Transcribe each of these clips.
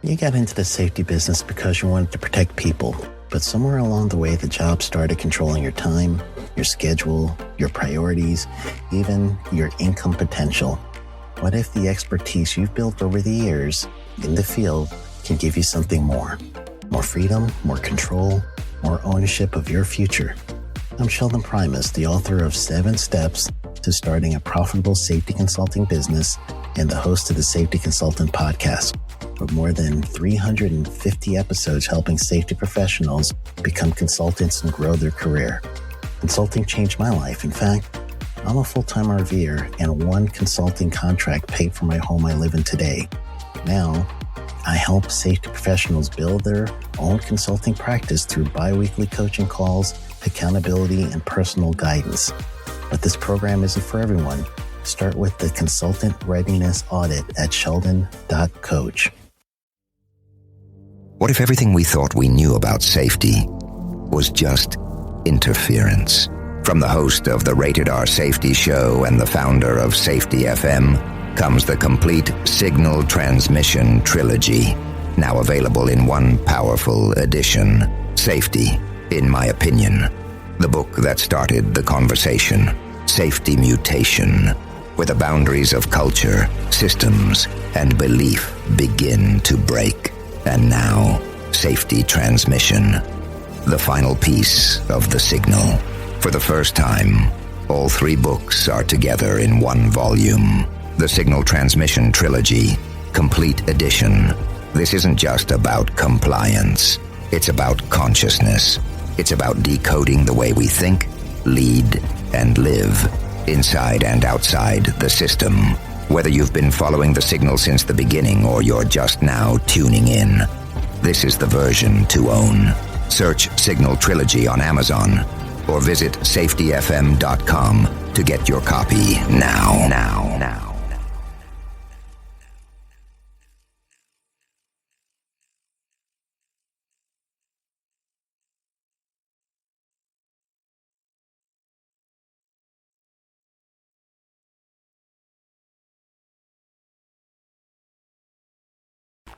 You got into the safety business because you wanted to protect people, but somewhere along the way, the job started controlling your time, your schedule, your priorities, even your income potential. What if the expertise you've built over the years in the field can give you something more? More freedom, more control, more ownership of your future. I'm Sheldon Primus, the author of 7 Steps to Starting a Profitable Safety Consulting Business and the host of the Safety Consultant Podcast, with more than 350 episodes helping safety professionals become consultants and grow their career. Consulting changed my life. In fact, I'm a full-time RVer, and one consulting contract paid for my home I live in today. Now, I help safety professionals build their own consulting practice through bi-weekly coaching calls, accountability, and personal guidance. But this program isn't for everyone. Start with the Consultant Readiness Audit at sheldon.coach. What if everything we thought we knew about safety was just interference? From the host of the Rated R Safety Show and the founder of Safety FM comes the complete Signal Transmission Trilogy, now available in one powerful edition. Safety, in my opinion, the book that started the conversation. Safety Mutation, where the boundaries of culture, systems, and belief begin to break. And now, Safety Transmission, the final piece of the signal. For the first time, all 3 books are together in one volume. The Signal Transmission Trilogy, Complete Edition. This isn't just about compliance. It's about consciousness. It's about decoding the way we think, lead, and live, inside and outside the system. Whether you've been following the signal since the beginning or you're just now tuning in, this is the version to own. Search Signal Trilogy on Amazon or visit safetyfm.com to get your copy now.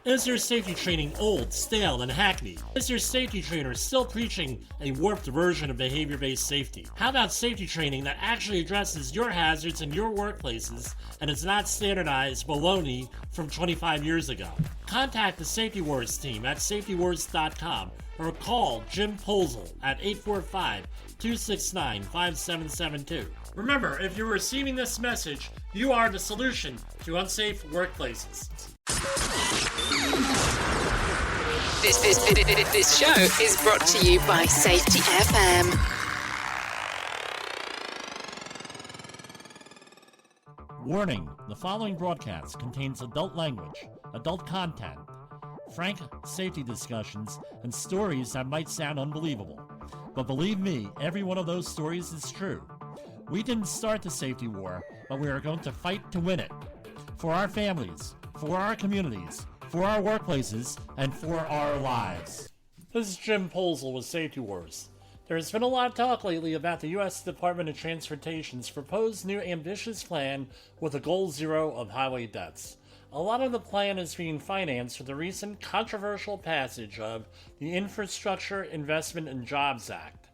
Is your safety training old, stale, and hackneyed? Is your safety trainer still preaching a warped version of behavior-based safety? How about safety training that actually addresses your hazards in your workplaces and is not standardized baloney from 25 years ago? Contact the Safety Wars team at safetywars.com or call Jim Posel at 845-269-5772. Remember, if you're receiving this message, you are the solution to unsafe workplaces. This show is brought to you by Safety FM. Warning, the following broadcast contains adult language, adult content, frank safety discussions, and stories that might sound unbelievable. But believe me, every one of those stories is true. We didn't start the safety war, but we are going to fight to win it. For our families, for our communities, for our workplaces, and for our lives. This is Jim Posel with Safety Wars. There has been a lot of talk lately about the U.S. Department of Transportation's proposed new ambitious plan with a goal zero of highway deaths. A lot of the plan is being financed with the recent controversial passage of the Infrastructure Investment and Jobs Act.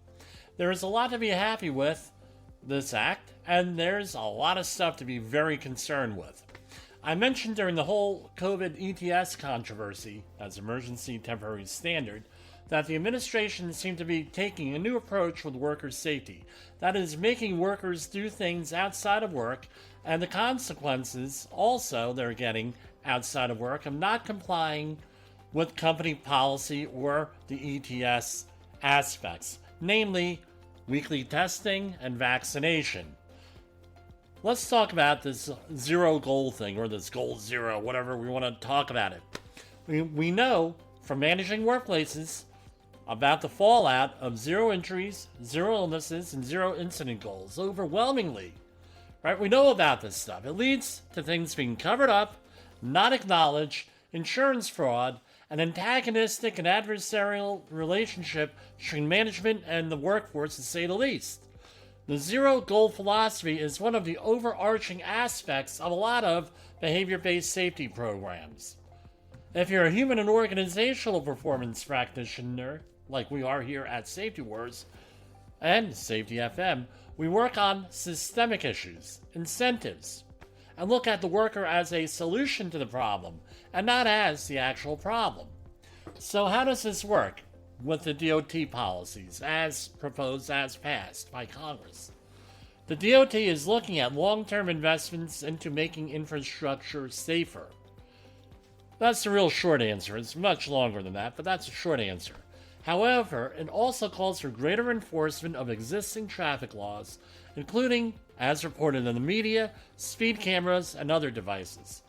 There is a lot to be happy with this act, and there's a lot of stuff to be very concerned with. I mentioned during the whole COVID ETS controversy, as Emergency Temporary Standard, that the administration seemed to be taking a new approach with worker safety. That is, making workers do things outside of work, and the consequences also they're getting outside of work of not complying with company policy or the ETS aspects, namely weekly testing and vaccination. Let's talk about this zero goal thing, or this goal zero, whatever we want to talk about it. We know from managing workplaces about the fallout of zero injuries, zero illnesses, and zero incident goals overwhelmingly. Right? We know about this stuff. It leads to things being covered up, not acknowledged, insurance fraud, an antagonistic and adversarial relationship between management and the workforce, to say the least. The zero goal philosophy is one of the overarching aspects of a lot of behavior-based safety programs. If you're a human and organizational performance practitioner, like we are here at Safety Wars and Safety FM, we work on systemic issues, incentives, and look at the worker as a solution to the problem and not as the actual problem. So how does this work with the DOT policies as proposed, as passed by Congress? The DOT is looking at long-term investments into making infrastructure safer. That's the real short answer. It's much longer than that, but that's a short answer. However, it also calls for greater enforcement of existing traffic laws, including, as reported in the media, speed cameras and other devices.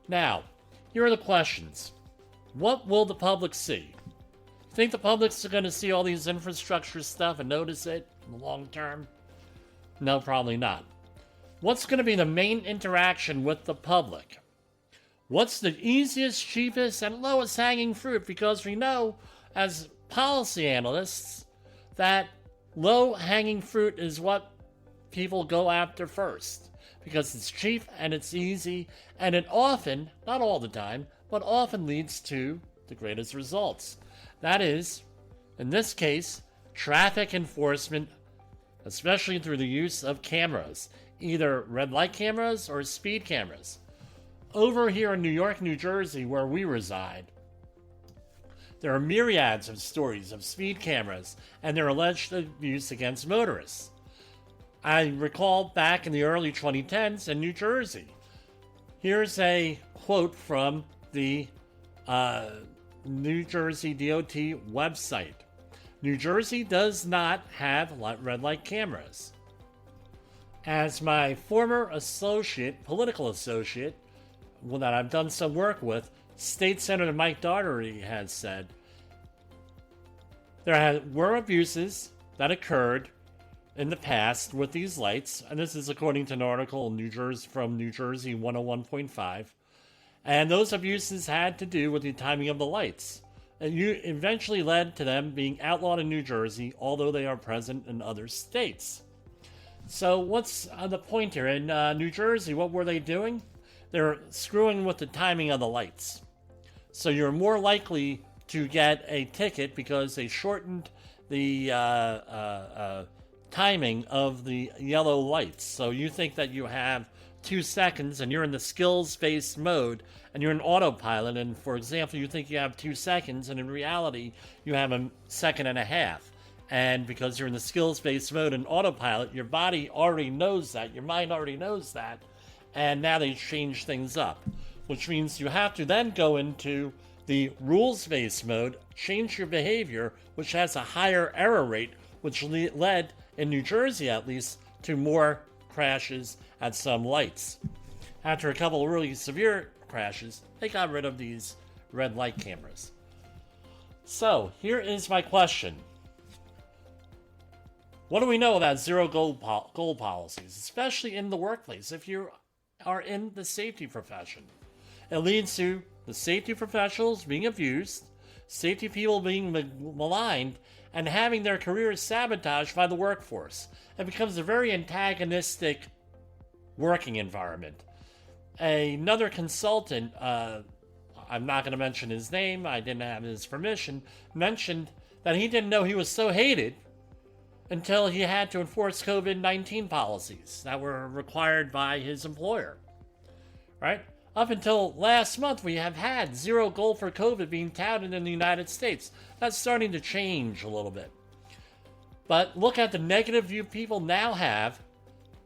Now, here are the questions. What will the public see? Think the public's going to see all these infrastructure stuff and notice it in the long term? No, probably not. What's going to be the main interaction with the public? What's the easiest, cheapest, and lowest hanging fruit? Because we know, as policy analysts, that low hanging fruit is what people go after first. Because it's cheap and it's easy, and it often, not all the time, but often leads to the greatest results. That is, in this case, traffic enforcement, especially through the use of cameras, either red light cameras or speed cameras. Over here in New York, New Jersey, where we reside, there are myriads of stories of speed cameras and their alleged abuse against motorists. I recall back in the early 2010s in New Jersey. Here's a quote from the New Jersey DOT website. New Jersey does not have red light cameras. As my former associate, political associate, that I've done some work with, State Senator Mike Daugherty has said, there were abuses that occurred in the past with these lights, and this is according to an article in from New Jersey 101.5, and those abuses had to do with the timing of the lights. And eventually led to them being outlawed in New Jersey, although they are present in other states. So what's the point here? In New Jersey, what were they doing? They're screwing with the timing of the lights. So you're more likely to get a ticket because they shortened the timing of the yellow lights. So you think that you have 2 seconds and you're in the skills-based mode and you're in autopilot, and for example, you think you have 2 seconds, and in reality, you have a second and a half. And because you're in the skills-based mode and autopilot, your body already knows that, your mind already knows that, and now they change things up, which means you have to then go into the rules-based mode, change your behavior, which has a higher error rate, which led, in New Jersey at least, to more crashes at some lights. After a couple of really severe crashes, they got rid of these red light cameras. So, here is my question. What do we know about zero goal policies, especially in the workplace, if you are in the safety profession? It leads to the safety professionals being abused, safety people being maligned, and having their careers sabotaged by the workforce. It becomes a very antagonistic working environment. Another consultant, I'm not going to mention his name, I didn't have his permission, mentioned that he didn't know he was so hated until he had to enforce COVID-19 policies that were required by his employer. Right? Up until last month, we have had zero goal for COVID being touted in the United States. That's starting to change a little bit. But look at the negative view people now have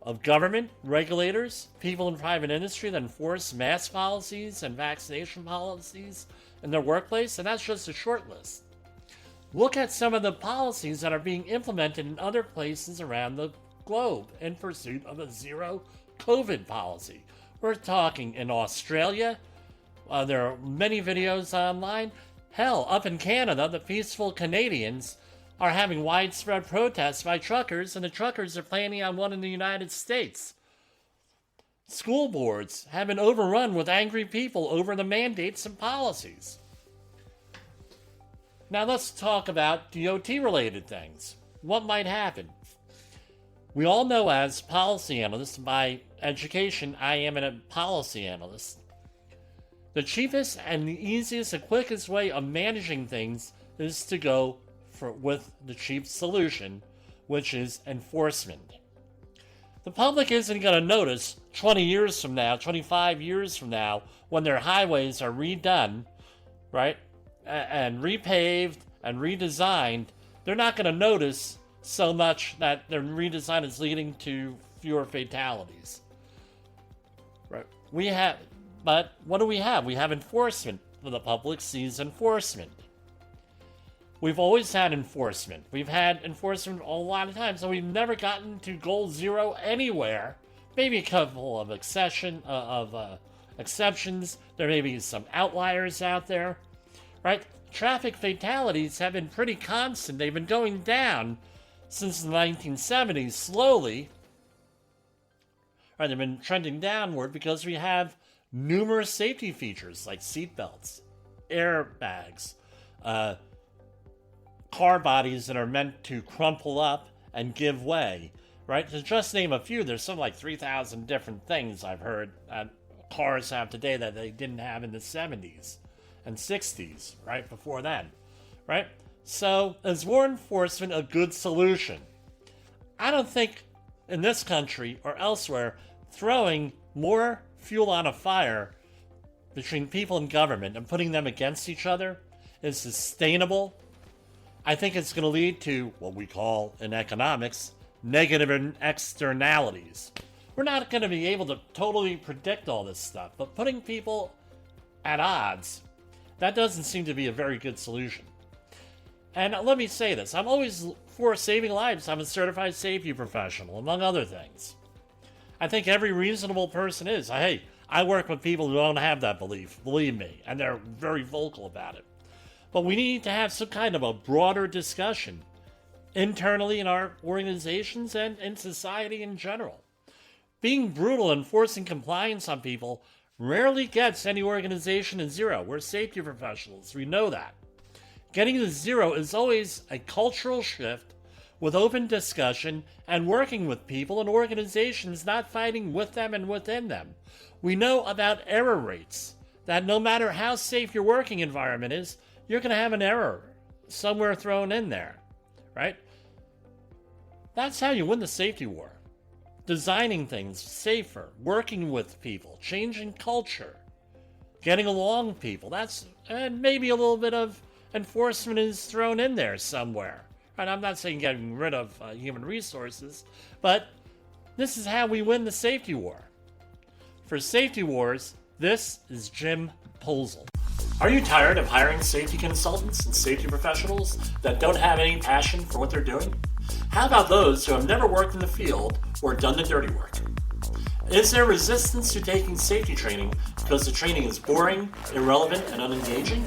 of government, regulators, people in private industry that enforce mask policies and vaccination policies in their workplace, and that's just a short list. Look at some of the policies that are being implemented in other places around the globe in pursuit of a zero COVID policy. We're talking in Australia. There are many videos online. Hell, up in Canada, the peaceful Canadians are having widespread protests by truckers, and the truckers are planning on one in the United States. School boards have been overrun with angry people over the mandates and policies. Now let's talk about DOT-related things. What might happen? We all know as policy analysts, by education I am a policy analyst, the cheapest and the easiest and quickest way of managing things is to go with the cheap solution, which is enforcement. The public isn't going to notice 20 years from now, 25 years from now, when their highways are redone, right, and repaved and redesigned. They're not going to notice so much that their redesign is leading to fewer fatalities. Right? But what do we have? We have enforcement. The public sees enforcement. We've always had enforcement. We've had enforcement a lot of times, so we've never gotten to goal zero anywhere. Maybe a couple of exceptions. There may be some outliers out there, right? Traffic fatalities have been pretty constant. They've been going down since the 1970s, slowly. Right, they've been trending downward because we have numerous safety features like seatbelts, airbags, car bodies that are meant to crumple up and give way, right? To just name a few, there's something like 3,000 different things I've heard cars have today that they didn't have in the 70s and 60s, right, before then, right? So, is more enforcement a good solution? I don't think in this country or elsewhere throwing more fuel on a fire between people and government and putting them against each other is sustainable. I think it's going to lead to what we call in economics negative externalities. We're not going to be able to totally predict all this stuff, but putting people at odds, that doesn't seem to be a very good solution. And let me say this, I'm always for saving lives. I'm a certified safety professional, among other things. I think every reasonable person is. Hey, I work with people who don't have that belief, believe me, and they're very vocal about it. But we need to have some kind of a broader discussion internally in our organizations and in society in general. Being brutal and forcing compliance on people rarely gets any organization to zero. We're safety professionals. We know that. Getting to zero is always a cultural shift with open discussion and working with people and organizations, not fighting with them and within them. We know about error rates, that no matter how safe your working environment is, you're going to have an error somewhere thrown in there, right? That's how you win the safety war. Designing things safer, working with people, changing culture, getting along with people. And maybe a little bit of enforcement is thrown in there somewhere. And I'm not saying getting rid of human resources, but this is how we win the safety war. For Safety Wars, this is Jim Posel. Are you tired of hiring safety consultants and safety professionals that don't have any passion for what they're doing? How about those who have never worked in the field or done the dirty work? Is there resistance to taking safety training because the training is boring, irrelevant, and unengaging?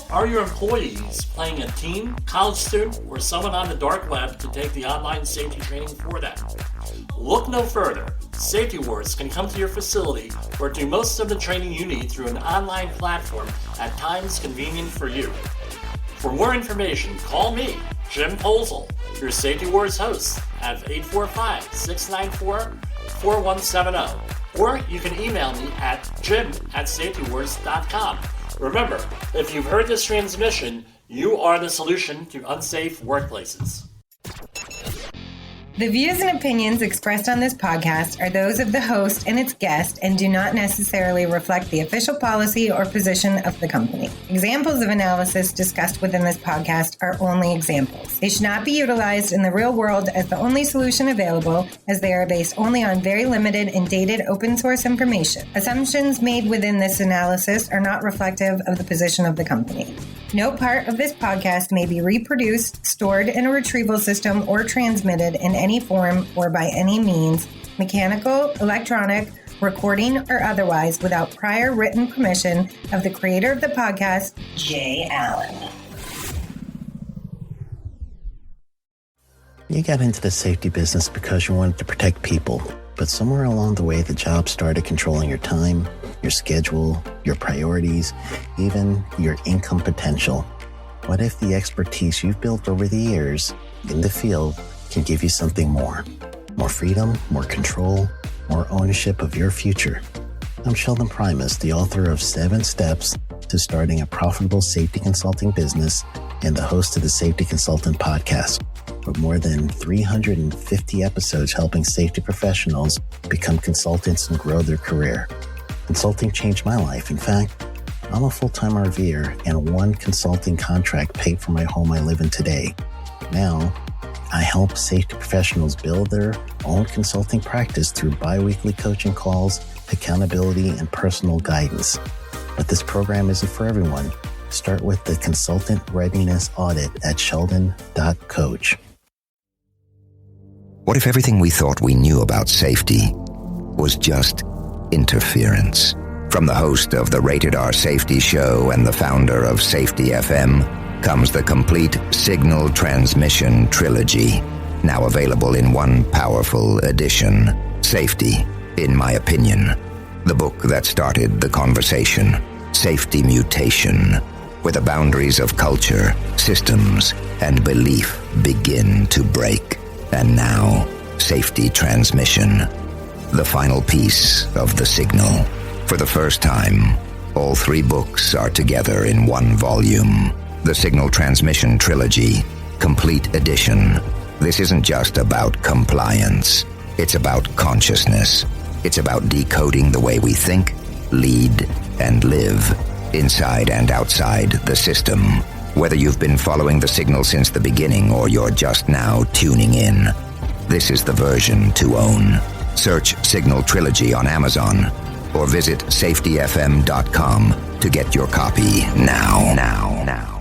Are your employees playing a teen, college student, or someone on the dark web to take the online safety training for them? Look no further. Safety Wars can come to your facility or do most of the training you need through an online platform at times convenient for you. For more information, call me, Jim Posel, your Safety Wars host, at 845-694-4170. Or you can email me at jim@safetywars.com. Remember, if you've heard this transmission, you are the solution to unsafe workplaces. The views and opinions expressed on this podcast are those of the host and its guest and do not necessarily reflect the official policy or position of the company. Examples of analysis discussed within this podcast are only examples. They should not be utilized in the real world as the only solution available, as they are based only on very limited and dated open source information. Assumptions made within this analysis are not reflective of the position of the company. No part of this podcast may be reproduced, stored in a retrieval system, or transmitted in any form or by any means, mechanical, electronic, recording, or otherwise, without prior written permission of the creator of the podcast, Jay Allen. You got into the safety business because you wanted to protect people, but somewhere along the way, the job started controlling your time, your schedule, your priorities, even your income potential. What if the expertise you've built over the years in the field can give you something more? More freedom, more control, more ownership of your future. I'm Sheldon Primus, the author of 7 Steps to Starting a Profitable Safety Consulting Business and the host of the Safety Consultant Podcast, with more than 350 episodes helping safety professionals become consultants and grow their career. Consulting changed my life. In fact, I'm a full-time RVer, and one consulting contract paid for my home I live in today. Now, I help safety professionals build their own consulting practice through bi-weekly coaching calls, accountability, and personal guidance. But this program isn't for everyone. Start with the Consultant Readiness Audit at sheldon.coach. What if everything we thought we knew about safety was just interference? From the host of the Rated R Safety Show and the founder of Safety FM comes the complete Signal Transmission Trilogy, now available in one powerful edition. Safety, in my opinion, the book that started the conversation. Safety Mutation, where the boundaries of culture, systems, and belief begin to break. And now, Safety Transmission, the final piece of the signal. For the first time, all 3 books are together in one volume. The Signal Transmission Trilogy, Complete Edition. This isn't just about compliance. It's about consciousness. It's about decoding the way we think, lead, and live, inside and outside the system. Whether you've been following the signal since the beginning or you're just now tuning in, this is the version to own. Search Signal Trilogy on Amazon or visit safetyfm.com to get your copy now.